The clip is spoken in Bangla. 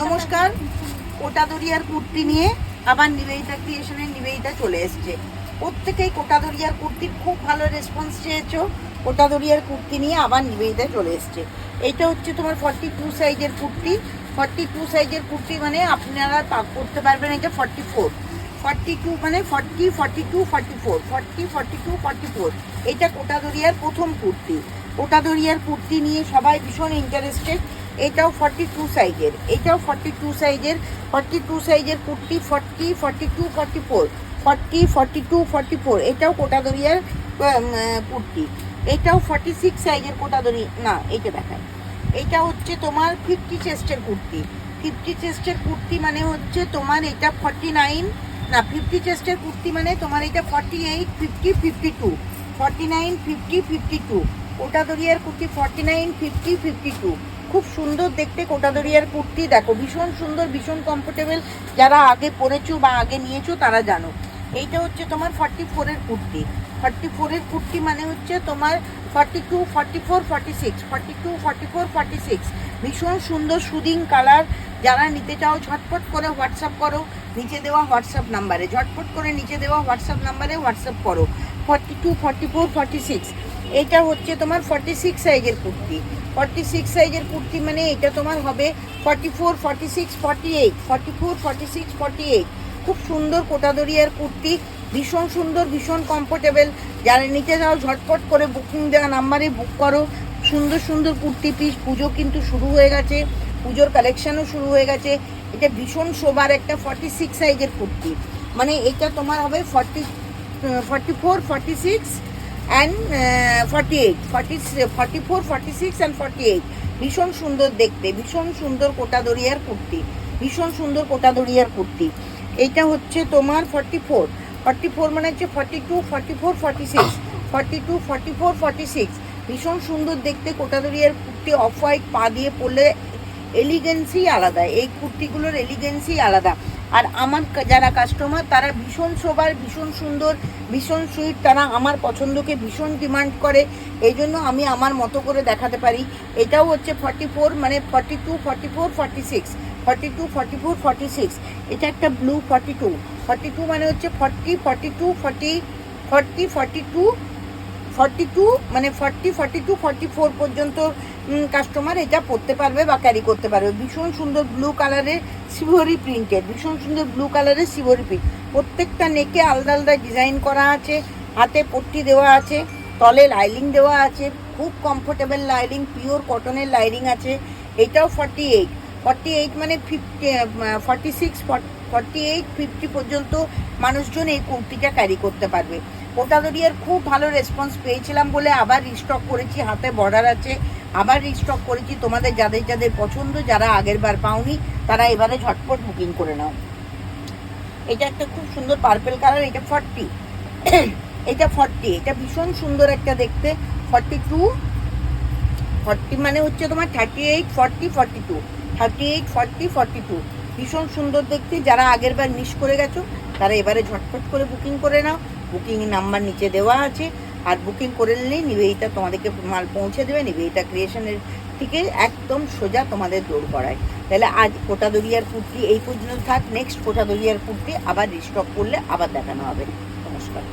নমস্কার, কোটা দরিয়ার কুর্তি নিয়ে আবার নিবেদিতা ক্রিয়েশনের নিবেদিতা চলে এসছে। প্রত্যেকেই কোটা দরিয়ার কুর্তির খুব ভালো রেসপন্স চেয়েছো। কোটা দরিয়ার কুর্তি নিয়ে আবার নিবেদিতা চলে এসছে। এইটা হচ্ছে তোমার 42 সাইজের কুর্তি। 42 সাইজের কুর্তি মানে আপনারা করতে পারবেন এটা 44। 42 মানে 40, 42, 44, 40, 42, 44। এটা কোটা দরিয়ার প্রথম কুর্তি। কোটা দরিয়ার কুর্তি নিয়ে সবাই ভীষণ ইন্টারেস্টেড। এটাও 42 সাইজের, এটাও 42 সাইজের। 42 সাইজের কুর্তি 40, 42, 44, 40, 42, 44। এটাও কোটা দরিয়ার কুর্তি। এটাও 46 সাইজের কোটা দরি, না এইটা দেখায়। এটা হচ্ছে তোমার 50 চেস্টের কুর্তি। 50 চেস্টের কুর্তি মানে হচ্ছে তোমার এটা 49, না 50 চেস্টের কুর্তি মানে তোমার এটা 48, 50, 52, 49, 50, 52। কোটা দরিয়ার কুর্তি 49, 50, 52। খুব সুন্দর দেখতে কোটা দরিয়ার কুর্তি। দেখো ভীষণ সুন্দর, ভীষণ কমফোর্টেবল। যারা আগে পরেছো বা আগে নিয়েছো তারা জানো। এইটা হচ্ছে তোমার 44-এর কুর্তি। 44-এর কুর্তি মানে হচ্ছে তোমার 42, 44, 46, 42, 44, 46। ভীষণ সুন্দর সুদিং কালার। যারা নিতে চাও ঝটপট করে হোয়াটসঅ্যাপ করো নিচে দেওয়া হোয়াটসঅ্যাপ নাম্বারে, ঝটপট করে নিচে দেওয়া হোয়াটসঅ্যাপ নাম্বারে হোয়াটসঅ্যাপ করো। 42, 44, 46। এটা হচ্ছে তোমার 46 সাইজের কুর্তি। 46 সাইজের কুর্তি মানে এটা তোমার হবে 44, 46, 48, 44, 46, 48। খুব সুন্দর কোটা দরিয়ার কুর্তি, ভীষণ সুন্দর, ভীষণ কমফোর্টেবল। যারা নিতে যাও ঝটপট করে বুকিং দেওয়া নাম্বারে বুক করো। সুন্দর সুন্দর কুর্তি পিস। পুজো কিন্তু শুরু হয়ে গেছে, পুজোর কালেকশানও শুরু হয়ে গেছে। এটা ভীষণ শোবার একটা 46 সাইজের কুর্তি। মানে এটা তোমার হবে 44, 46 অ্যান্ড 48, 44, 46 অ্যান্ড 48। ভীষণ সুন্দর দেখতে, ভীষণ সুন্দর কোটা দরিয়ার কুর্তি, ভীষণ সুন্দর কোটা দরিয়ার কুর্তি। এইটা হচ্ছে তোমার 44। 44 মানে হচ্ছে 42, 44, 46, 42, 44, 46। ভীষণ সুন্দর দেখতে কোটা দরিয়ার কুর্তি। অফ হোয়াইট পা দিয়ে পরলে এলিগেন্সি আলাদা, এই কুর্তিগুলোর এলিগেন্সি আলাদা। আর আমার যারা কাস্টমার তারা ভীষণ সোবার, ভীষণ সুন্দর, ভীষণ সুইট। তারা আমার পছন্দকে ভীষণ ডিমান্ড করে, এই জন্য আমি আমার মতো করে দেখাতে পারি। এটাও হচ্ছে 44 মানে 42, 44, 46, 42, 44, 46। এটা একটা ব্লু 42। 42 মানে হচ্ছে 40, 42, 40, 40, 42, 42 মানে 40, 42, 44 পর্যন্ত কাস্টমার এটা পরতে পারবে বা ক্যারি করতে পারবে। ভীষণ সুন্দর ব্লু কালারের সিভরি প্রিন্টের, ভীষণ সুন্দর ব্লু কালারের সিভরি প্রিন্ট। প্রত্যেকটা নেকে আলাদা আলাদা ডিজাইন করা আছে, হাতে পট্টি দেওয়া আছে, তলে লাইলিং দেওয়া আছে। খুব কমফোর্টেবল লাইলিং, পিওর কটনের লাইলিং আছে। এটাও 48। 48 মানে 50, 46, 48, 50 পর্যন্ত মানুষজন এই কুর্তিটা ক্যারি করতে পারবে। কোটা দরিয়ার খুব ভালো রেসপন্স পেয়েছিলাম বলে আবার রিস্টক করেছি। হাতে বর্ডার আছে, আবার রিস্টক করেছি। তোমাদের যাদের যাদের পছন্দ, যারা আগের বার পাওনি তারা এবারে ঝটপট বুকিং করে নাও। এটা একটা খুব সুন্দর পার্পেল কালার। এটা 40, এটা 40। এটা ভীষণ সুন্দর একটা দেখতে। 42, 40 মানে হচ্ছে তোমার 38, 40, 42, 38, 40, 42। ভীষণ সুন্দর দেখতে। যারা আগের বার মিস করে গেছো তারা এবারে ঝটপট করে বুকিং করে নাও। বুকিং নাম্বার নিচে দেওয়া আছে, আর বুকিং করে নিলেই নিবেদিতা তোমাদেরকে মাল পৌঁছে দেবে। নিবেদিতা ক্রিয়েশনের থেকে একদম সোজা তোমাদের দৌড় করায়। তাহলে আজ কোটা দরিয়ার কুর্তি এই পর্যন্ত থাক। নেক্সট কোটা দরিয়ার কুর্তি আবার রিস্টক করলে আবার দেখানো হবে। নমস্কার।